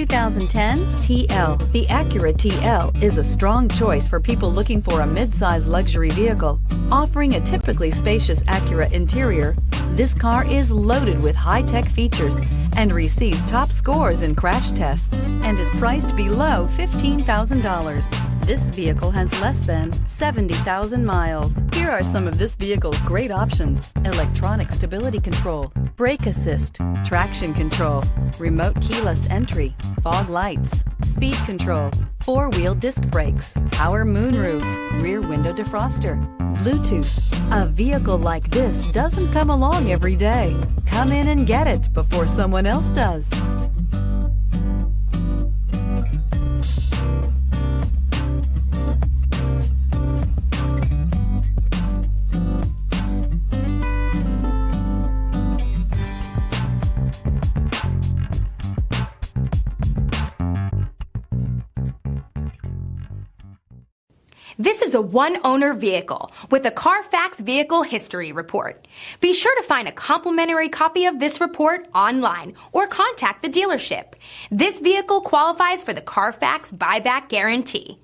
2010 TL. The Acura TL is a strong choice for people looking for a mid-size luxury vehicle. Offering a typically spacious Acura interior, this car is loaded with high-tech features and receives top scores in crash tests and is priced below $15,000. This vehicle has less than 70,000 miles. Here are some of this vehicle's great options: electronic stability control, brake assist, traction control, remote keyless entry, fog lights, speed control, four-wheel disc brakes, power moonroof, rear window defroster, Bluetooth. A vehicle like this doesn't come along every day. Come in and get it before someone else does. This is a one-owner vehicle with a CARFAX Vehicle History Report. Be sure to find a complimentary copy of this report online or contact the dealership. This vehicle qualifies for the CARFAX Buyback Guarantee.